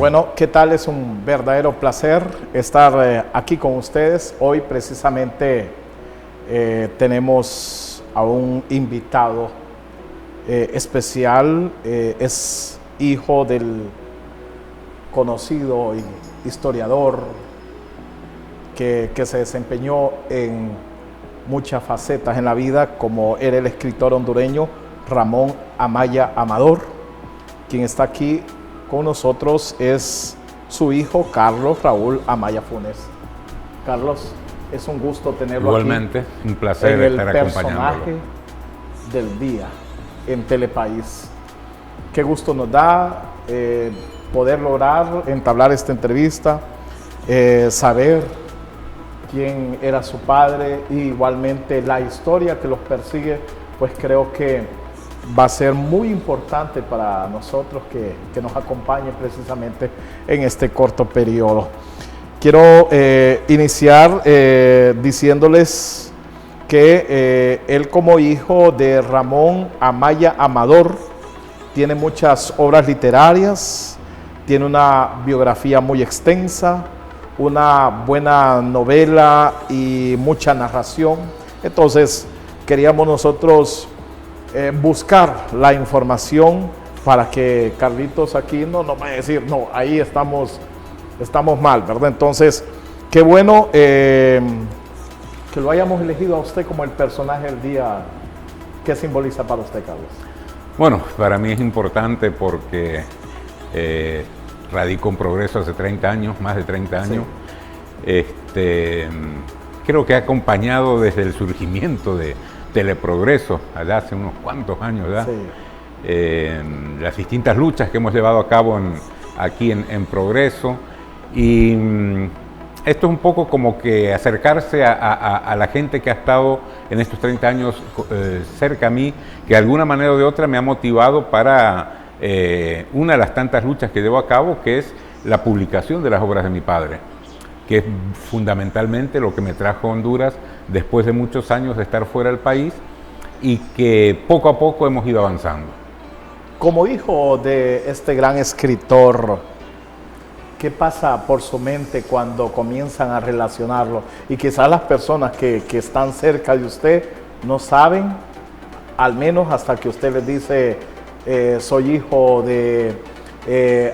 Bueno, ¿qué tal? Es un verdadero placer estar aquí con ustedes. Hoy precisamente tenemos a un invitado especial. Es hijo del conocido historiador que se desempeñó en muchas facetas en la vida, como era el escritor hondureño Ramón Amaya Amador. Quien está aquí con nosotros es su hijo Carlos Raúl Amaya Funes. Carlos, es un gusto tenerlo igualmente, aquí. Igualmente, un placer estar acompañándolo. El personaje del día en Telepaís. Qué gusto nos da poder lograr entablar esta entrevista, saber quién era su padre y igualmente la historia que los persigue, pues creo que va a ser muy importante para nosotros que nos acompañe precisamente en este corto periodo. Quiero iniciar diciéndoles que él, como hijo de Ramón Amaya Amador, tiene muchas obras literarias, tiene una biografía muy extensa, una buena novela y mucha narración. Entonces queríamos nosotros buscar la información para que Carlitos aquí no nos vaya a decir, no, ahí estamos mal, ¿verdad? Entonces, qué bueno que lo hayamos elegido a usted como el personaje del día. ¿Qué simboliza para usted, Carlos? Bueno, para mí es importante porque radico en Progreso hace 30 años, más de 30 años. Sí. Creo que ha acompañado desde el surgimiento de Teleprogreso, allá hace unos cuantos años ya, sí. Las distintas luchas que hemos llevado a cabo aquí en Progreso, y esto es un poco como que acercarse a la gente que ha estado en estos 30 años cerca a mí, que de alguna manera o de otra me ha motivado para una de las tantas luchas que llevo a cabo, que es la publicación de las obras de mi padre, que es fundamentalmente lo que me trajo a Honduras después de muchos años de estar fuera del país y que poco a poco hemos ido avanzando. Como hijo de este gran escritor, ¿qué pasa por su mente cuando comienzan a relacionarlo? Y quizás las personas que están cerca de usted no saben, al menos hasta que usted les dice, soy hijo de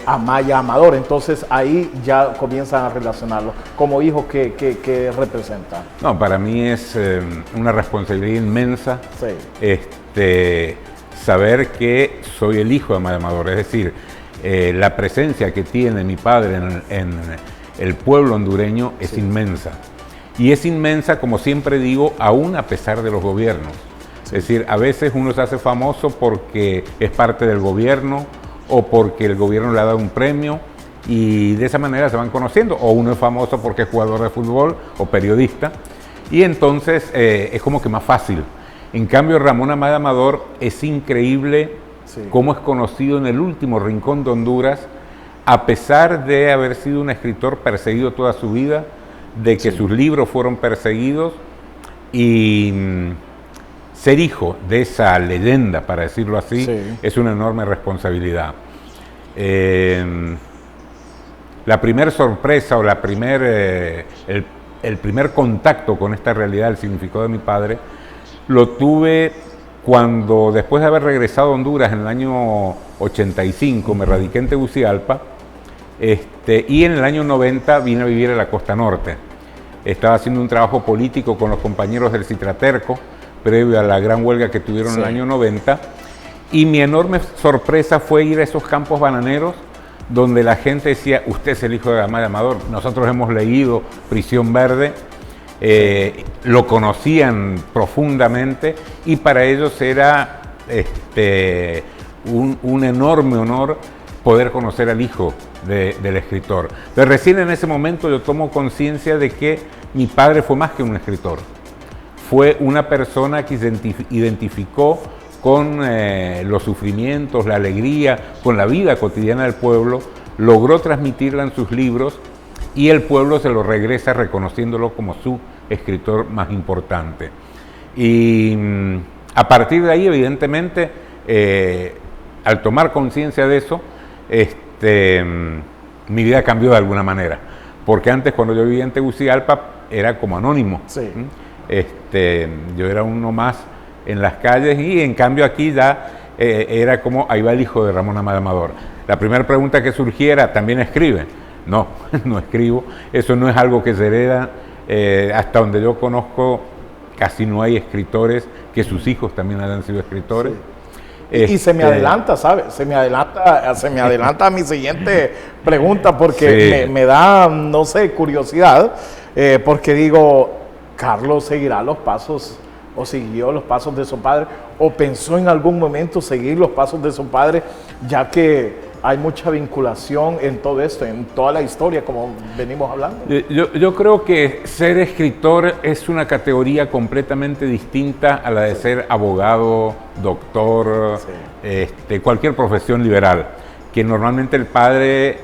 Amaya Amador, entonces ahí ya comienzan a relacionarlo. Como hijo, ¿qué representa? No, para mí es una responsabilidad inmensa, sí. Saber que soy el hijo de Amaya Amador, es decir, la presencia que tiene mi padre en el pueblo hondureño es sí. Inmensa. Y es inmensa, como siempre digo, aún a pesar de los gobiernos. Sí. Es decir, a veces uno se hace famoso porque es parte del gobierno, o porque el gobierno le ha dado un premio y de esa manera se van conociendo, o uno es famoso porque es jugador de fútbol o periodista, y entonces es como que más fácil. En cambio, Ramón Amaya Amador es increíble sí. Cómo es conocido en el último rincón de Honduras, a pesar de haber sido un escritor perseguido toda su vida, de que sí. Sus libros fueron perseguidos, y ser hijo de esa leyenda, para decirlo así, sí. Es una enorme responsabilidad. La primera sorpresa o el primer contacto con esta realidad, el significado de mi padre, lo tuve cuando, después de haber regresado a Honduras en el año 85, me radiqué en Tegucigalpa, y en el año 90 vine a vivir a la costa norte. Estaba haciendo un trabajo político con los compañeros del Citraterco, previo a la gran huelga que tuvieron sí. En el año 90, y mi enorme sorpresa fue ir a esos campos bananeros donde la gente decía, usted es el hijo de Amaya Amador. Nosotros hemos leído Prisión Verde, lo conocían profundamente, y para ellos era un enorme honor poder conocer al hijo del escritor. Pero recién en ese momento yo tomo conciencia de que mi padre fue más que un escritor. Fue una persona que se identificó con los sufrimientos, la alegría, con la vida cotidiana del pueblo, logró transmitirla en sus libros y el pueblo se lo regresa reconociéndolo como su escritor más importante. Y a partir de ahí, evidentemente, al tomar conciencia de eso, mi vida cambió de alguna manera. Porque antes, cuando yo vivía en Tegucigalpa, era como anónimo. Sí. Yo era uno más en las calles y en cambio aquí ya era como, ahí va el hijo de Ramón Amaya Amador. La primera pregunta que surgiera, ¿también escribe? No, no escribo. Eso no es algo que se hereda. Hasta donde yo conozco, casi no hay escritores que sus hijos también hayan sido escritores. Sí. Y se me adelanta, ¿sabes? Se me adelanta a mi siguiente pregunta porque Sí. me da, no sé, curiosidad, porque digo, ¿Carlos seguirá los pasos o siguió los pasos de su padre o pensó en algún momento seguir los pasos de su padre, ya que hay mucha vinculación en todo esto, en toda la historia, como venimos hablando? Yo creo que ser escritor es una categoría completamente distinta a la de ser abogado, doctor, cualquier profesión liberal, que normalmente el padre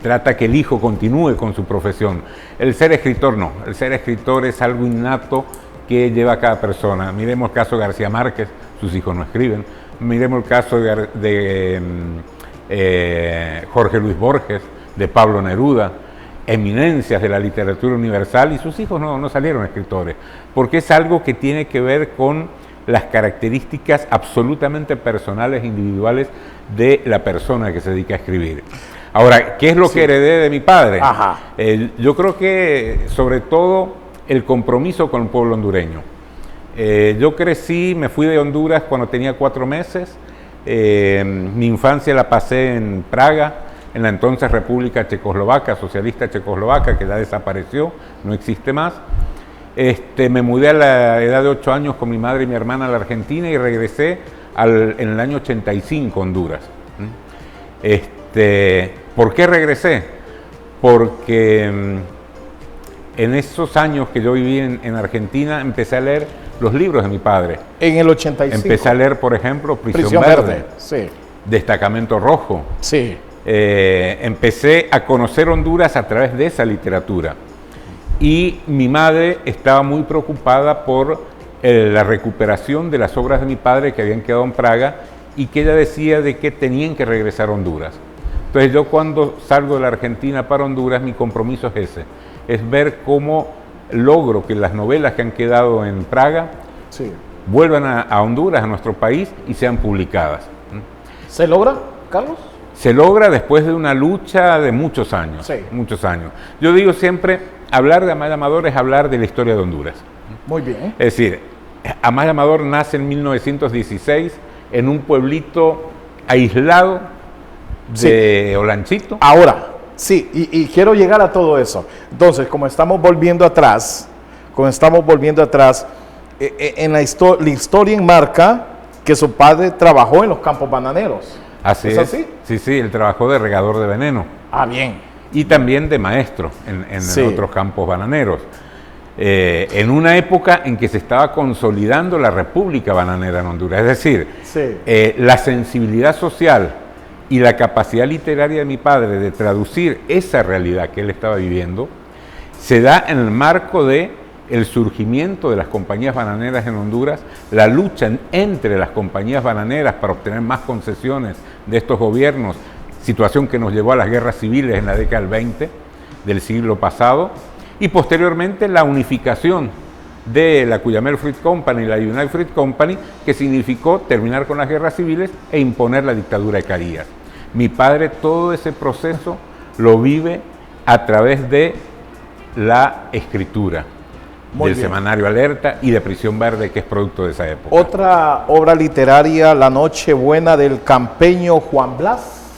trata que el hijo continúe con su profesión. El ser escritor no, el ser escritor es algo innato que lleva a cada persona. Miremos el caso de García Márquez, sus hijos no escriben. Miremos el caso de Jorge Luis Borges, de Pablo Neruda, eminencias de la literatura universal, y sus hijos no salieron escritores, porque es algo que tiene que ver con las características absolutamente personales e individuales de la persona que se dedica a escribir. Ahora, ¿qué es lo que heredé de mi padre? Ajá. Yo creo que sobre todo el compromiso con el pueblo hondureño. Yo crecí, me fui de Honduras cuando tenía 4 meses. Mi infancia la pasé en Praga, en la entonces República Checoslovaca, socialista checoslovaca, que ya desapareció, no existe más. Me mudé a la edad de 8 años con mi madre y mi hermana a la Argentina y regresé en el año 85 a Honduras. ¿Por qué regresé? Porque en esos años que yo viví en Argentina empecé a leer los libros de mi padre. En el 85. Empecé a leer, por ejemplo, Prisión Verde, sí. Destacamento Rojo. Sí. Empecé a conocer Honduras a través de esa literatura. Y mi madre estaba muy preocupada por la recuperación de las obras de mi padre que habían quedado en Praga y que ella decía de que tenían que regresar a Honduras. Entonces yo cuando salgo de la Argentina para Honduras, mi compromiso es ese, es ver cómo logro que las novelas que han quedado en Praga vuelvan a Honduras, a nuestro país, y sean publicadas. ¿Se logra, Carlos? Se logra después de una lucha de muchos años, muchos años. Yo digo siempre, hablar de Amaya Amador es hablar de la historia de Honduras. Muy bien. Es decir, Amaya Amador nace en 1916 en un pueblito aislado de Olanchito. Ahora, sí, y quiero llegar a todo eso. Entonces, como estamos volviendo atrás, en la historia enmarca que su padre trabajó en los campos bananeros. Así es. ¿Así? Sí, él trabajó de regador de veneno. Ah, bien. Y también de maestro en otros campos bananeros. En una época en que se estaba consolidando la República Bananera en Honduras. Es decir, la sensibilidad social y la capacidad literaria de mi padre de traducir esa realidad que él estaba viviendo se da en el marco de el surgimiento de las compañías bananeras en Honduras, la lucha entre las compañías bananeras para obtener más concesiones de estos gobiernos, situación que nos llevó a las guerras civiles en la década del 20 del siglo pasado, y posteriormente la unificación de la Cuyamel Fruit Company y la United Fruit Company, que significó terminar con las guerras civiles e imponer la dictadura de Carías. Mi padre todo ese proceso lo vive a través de la escritura. Del semanario Alerta y de Prisión Verde, que es producto de esa época. Otra obra literaria, La Nochebuena del campeño Juan Blas.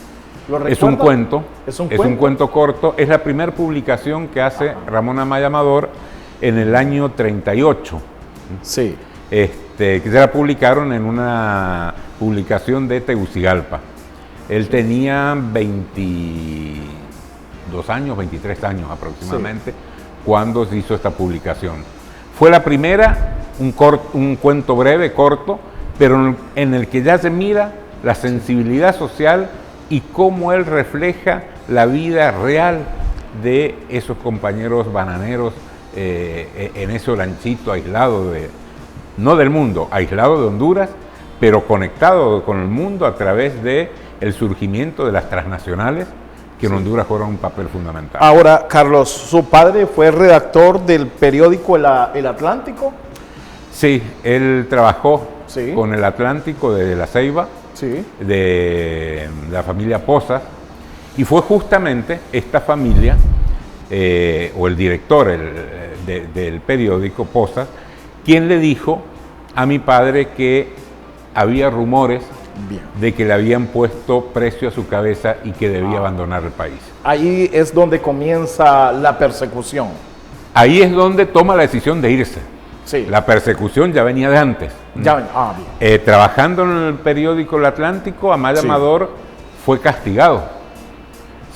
¿Lo recuerda? Es un cuento. Es un cuento corto. Es la primera publicación que hace Ramón Amaya Amador en el año 38. Sí. Que se la publicaron en una publicación de Tegucigalpa. Él tenía 22 años, 23 años aproximadamente. Cuando se hizo esta publicación. Fue la primera, un cuento breve, corto, pero en el que ya se mira la sensibilidad social y cómo él refleja la vida real de esos compañeros bananeros en ese Olanchito aislado, no del mundo, aislado de Honduras, pero conectado con el mundo a través del surgimiento de las transnacionales que en Honduras jugaron un papel fundamental. Ahora, Carlos, ¿su padre fue redactor del periódico El Atlántico? Sí, él trabajó Sí. con El Atlántico de La Ceiba, Sí. de la familia Pozas, y fue justamente esta familia, o el director del periódico Pozas, quien le dijo a mi padre que había rumores Bien. de que le habían puesto precio a su cabeza y que debía abandonar el país. Ahí es donde comienza la persecución. Ahí es donde toma la decisión de irse. Sí. La persecución ya venía de antes. Ya, bien. Trabajando en el periódico El Atlántico, Amaya Sí. Amador fue castigado,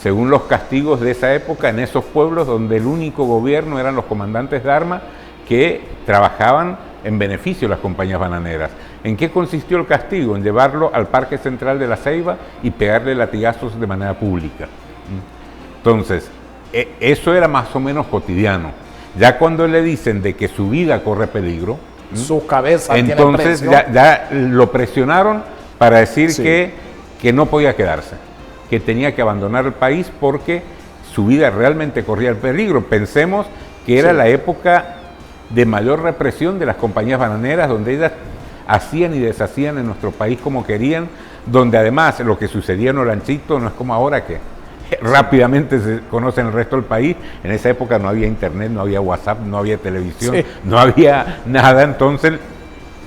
según los castigos de esa época, en esos pueblos donde el único gobierno eran los comandantes de armas que trabajaban en beneficio de las compañías bananeras. ¿En qué consistió el castigo? En llevarlo al Parque Central de La Ceiba y pegarle latigazos de manera pública. Entonces, eso era más o menos cotidiano. Ya cuando le dicen de que su vida corre peligro, Su cabeza entonces tiene precio. ya lo presionaron para decir Sí. que no podía quedarse, que tenía que abandonar el país porque su vida realmente corría el peligro. Pensemos que era Sí. la época de mayor represión de las compañías bananeras, donde ellas hacían y deshacían en nuestro país como querían, donde además lo que sucedía en Olanchito no es como ahora que rápidamente se conoce en el resto del país. En esa época no había internet, no había WhatsApp, no había televisión, Sí. no había nada. Entonces,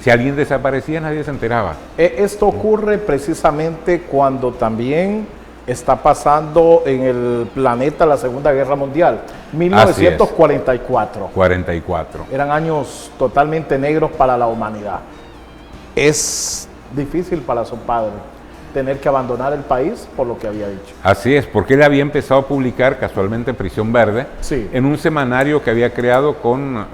si alguien desaparecía, nadie se enteraba. Esto ocurre precisamente cuando también está pasando en el planeta la Segunda Guerra Mundial, 1944. 44. Eran años totalmente negros para la humanidad. Es difícil para su padre tener que abandonar el país por lo que había dicho. Así es, porque él había empezado a publicar casualmente Prisión Verde, Sí. en un semanario que había creado con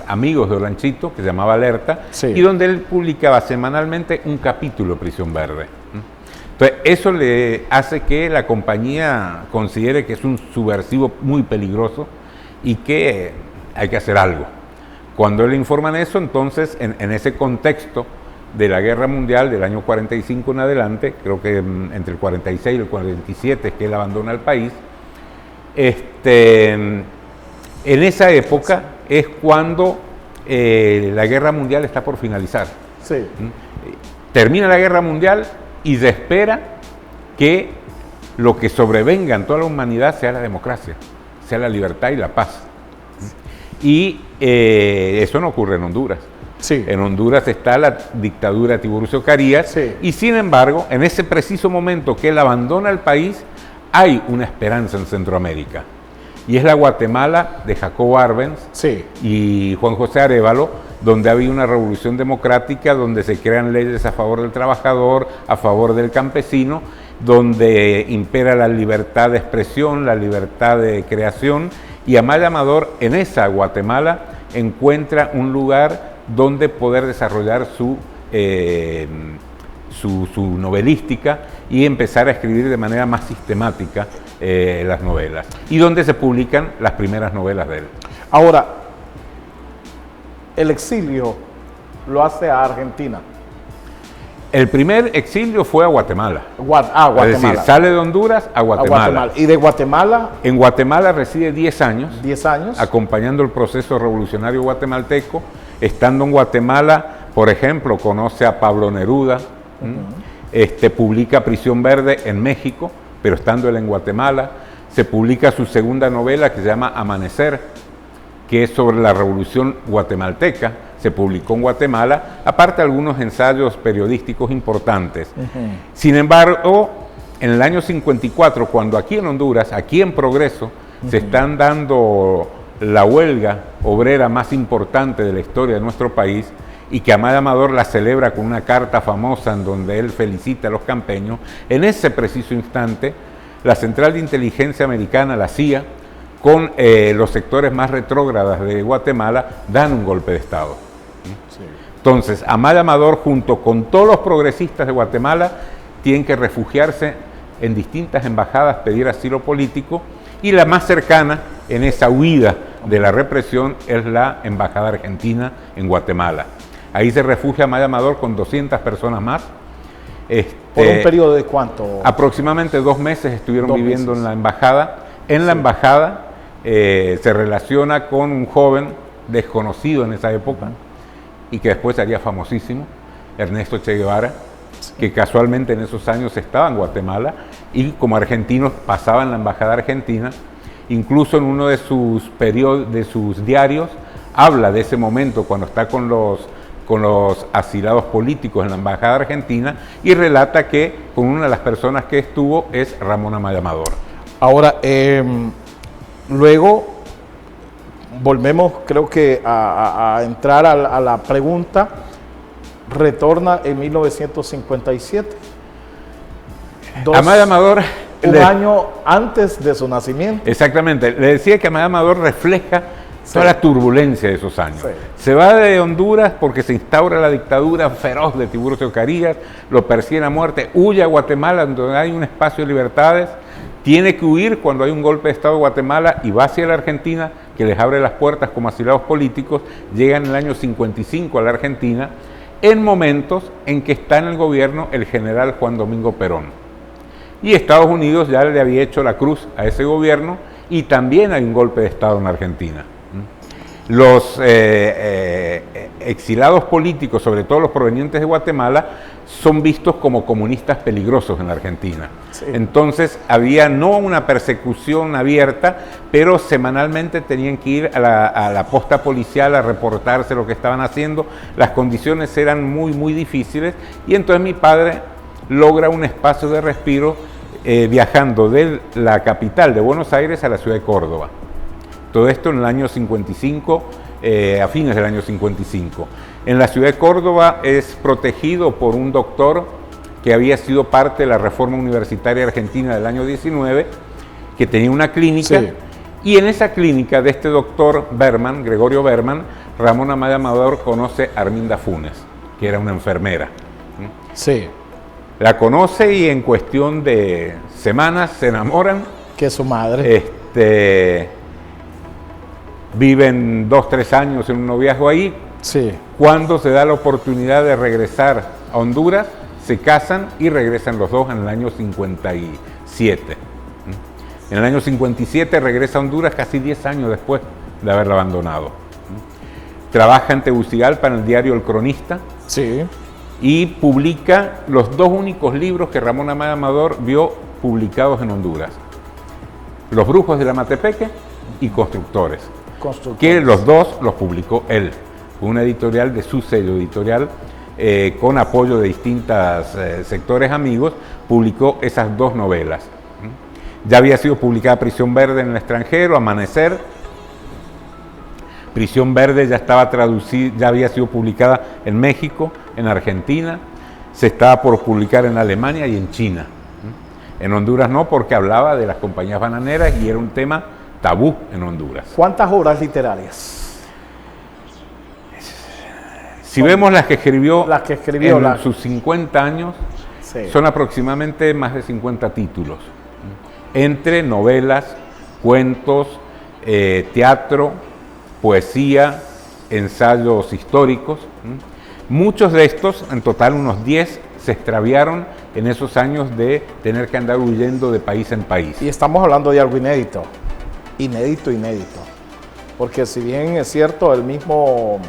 amigos de Olanchito, que se llamaba Alerta, Sí. y donde él publicaba semanalmente un capítulo de Prisión Verde. Entonces, eso le hace que la compañía considere que es un subversivo muy peligroso y que hay que hacer algo. Cuando él le informan eso, entonces, en ese contexto de la Guerra Mundial del año 45 en adelante, creo que entre el 46 y el 47 es que él abandona el país, en esa época es cuando la Guerra Mundial está por finalizar. Sí. Termina la Guerra Mundial y se espera que lo que sobrevenga en toda la humanidad sea la democracia, sea la libertad y la paz. Y eso no ocurre en Honduras. Sí. En Honduras está la dictadura de Tiburcio Carías, Sí. y sin embargo, en ese preciso momento que él abandona el país, hay una esperanza en Centroamérica. Y es la Guatemala de Jacobo Arbenz Sí. y Juan José Arévalo, donde ha habido una revolución democrática, donde se crean leyes a favor del trabajador, a favor del campesino, donde impera la libertad de expresión, la libertad de creación, y Amaya Amador en esa Guatemala encuentra un lugar donde poder desarrollar su novelística y empezar a escribir de manera más sistemática las novelas, y donde se publican las primeras novelas de él. Ahora, el exilio lo hace a Argentina. El primer exilio fue a Guatemala. Guatemala. Es decir, sale de Honduras a Guatemala. Y de Guatemala, En Guatemala reside 10 años, 10 años. acompañando el proceso revolucionario guatemalteco. Estando en Guatemala, por ejemplo, conoce a Pablo Neruda, publica Prisión Verde en México, pero estando él en Guatemala, se publica su segunda novela que se llama Amanecer, que es sobre la revolución guatemalteca. Se publicó en Guatemala, aparte de algunos ensayos periodísticos importantes. Sin embargo, en el año 54, cuando aquí en Honduras, aquí en Progreso, se están dando la huelga obrera más importante de la historia de nuestro país, y que Amaya Amador la celebra con una carta famosa en donde él felicita a los campeños, en ese preciso instante, la Central de Inteligencia Americana, la CIA, con los sectores más retrógradas de Guatemala, dan un golpe de Estado. Entonces, Amaya Amador, junto con todos los progresistas de Guatemala, tienen que refugiarse en distintas embajadas, pedir asilo político, y la más cercana en esa huida de la represión es la Embajada Argentina en Guatemala. Ahí se refugia Amaya Amador con 200 personas más, ¿Por un periodo de cuánto? Aproximadamente 2 meses estuvieron viviendo en la embajada. En la embajada se relaciona con un joven desconocido en esa época y que después sería famosísimo, Ernesto Che Guevara, que casualmente en esos años estaba en Guatemala y como argentinos pasaba en la embajada argentina. Incluso en uno de sus diarios habla de ese momento cuando está con los asilados políticos en la embajada argentina y relata que con una de las personas que estuvo es Ramón Amaya Amador. Ahora, luego volvemos, creo que a entrar a la pregunta. Retorna en 1957. Amaya Amador, un año antes de su nacimiento. Exactamente. Le decía que Amaya Amador refleja toda la turbulencia de esos años. Sí. Se va de Honduras porque se instaura la dictadura feroz de Tiburcio Carías, lo persiguen a muerte, huye a Guatemala donde hay un espacio de libertades, tiene que huir cuando hay un golpe de Estado en Guatemala y va hacia la Argentina, que les abre las puertas como asilados políticos, llega en el año 55 a la Argentina, en momentos en que está en el gobierno el general Juan Domingo Perón. Y Estados Unidos ya le había hecho la cruz a ese gobierno y también hay un golpe de Estado en Argentina. Los exilados políticos, sobre todo los provenientes de Guatemala, son vistos como comunistas peligrosos en la Argentina. Sí. Entonces había no una persecución abierta, pero semanalmente tenían que ir a la posta policial a reportarse lo que estaban haciendo. Las condiciones eran muy difíciles y entonces mi padre logra un espacio de respiro viajando de la capital de Buenos Aires a la ciudad de Córdoba. Todo esto en el año 55, a fines del año 55. En la ciudad de Córdoba es protegido por un doctor que había sido parte de la reforma universitaria argentina del año 19, que tenía una clínica, sí. Y en esa clínica de este doctor Berman, Gregorio Berman, Ramón Amaya Amador conoce a Arminda Funes, que era una enfermera. Sí. La conoce y en cuestión de semanas se enamoran. Que es su madre. Viven 2-3 años en un noviazgo ahí. Sí. Cuando se da la oportunidad de regresar a Honduras, se casan y regresan los dos en el año 57. En el año 57 regresa a Honduras casi 10 años después de haberla abandonado. Trabaja en Tegucigalpa en el diario El Cronista. Sí. Y publica los 2 únicos libros que Ramón Amaya Amador vio publicados en Honduras: Los Brujos de la Matepeque y Constructores. Que los 2 los publicó él, una editorial de su sello editorial, con apoyo de distintos sectores amigos, publicó esas 2 novelas. Ya había sido publicada Prisión Verde en el extranjero, Amanecer. Prisión Verde ya estaba traducida, ya había sido publicada en México, en Argentina, se estaba por publicar en Alemania y en China. En Honduras no, porque hablaba de las compañías bananeras y era un tema tabú en Honduras. ¿Cuántas obras literarias? Si vemos las que escribió en sus 50 años, sí. Son aproximadamente más de 50 títulos, entre novelas, cuentos, teatro, poesía, ensayos históricos. Muchos de estos, en total unos 10, se extraviaron en esos años de tener que andar huyendo de país en país. Y estamos hablando de algo inédito. Inédito. Porque si bien es cierto, el mismo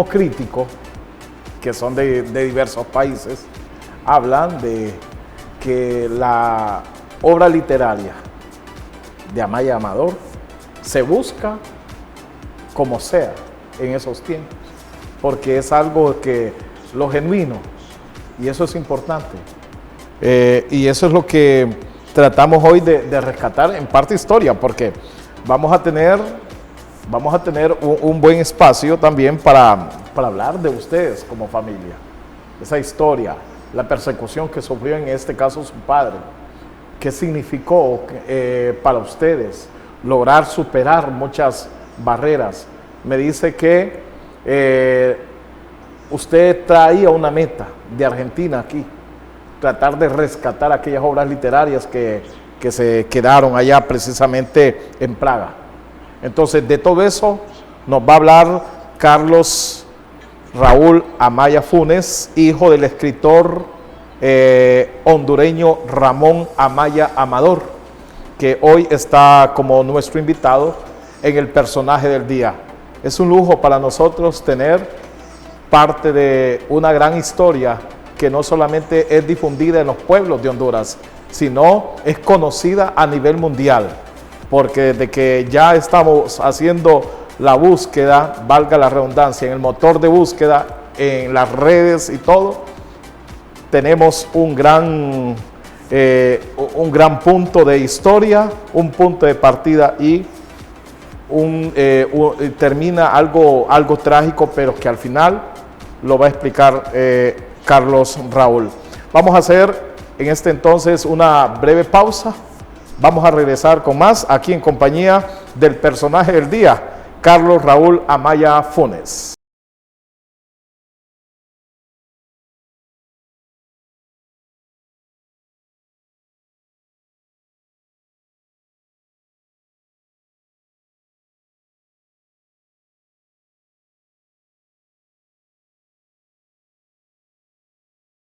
crítico, que son de diversos países, hablan de que la obra literaria de Amaya Amador se busca como sea en esos tiempos, porque es algo que lo genuino, y eso es importante. Y eso es lo que tratamos hoy de rescatar, en parte historia, porque vamos a tener un buen espacio también para hablar de ustedes como familia, esa historia, la persecución que sufrió en este caso su padre, qué significó para ustedes lograr superar muchas barreras. Me dice que usted traía una meta de Argentina aquí, tratar de rescatar aquellas obras literarias que se quedaron allá precisamente en Praga. Entonces, de todo eso nos va a hablar Carlos Raúl Amaya Funes, hijo del escritor hondureño Ramón Amaya Amador, que hoy está como nuestro invitado en el personaje del día. Es un lujo para nosotros tener parte de una gran historia que no solamente es difundida en los pueblos de Honduras, sino es conocida a nivel mundial, porque desde que ya estamos haciendo la búsqueda, valga la redundancia, en el motor de búsqueda, en las redes y todo, tenemos un gran punto de historia, un punto de partida y termina algo trágico, pero que al final lo va a explicar Carlos Raúl. Vamos a hacer en este entonces una breve pausa. Vamos a regresar con más aquí en compañía del personaje del día, Carlos Raúl Amaya Funes.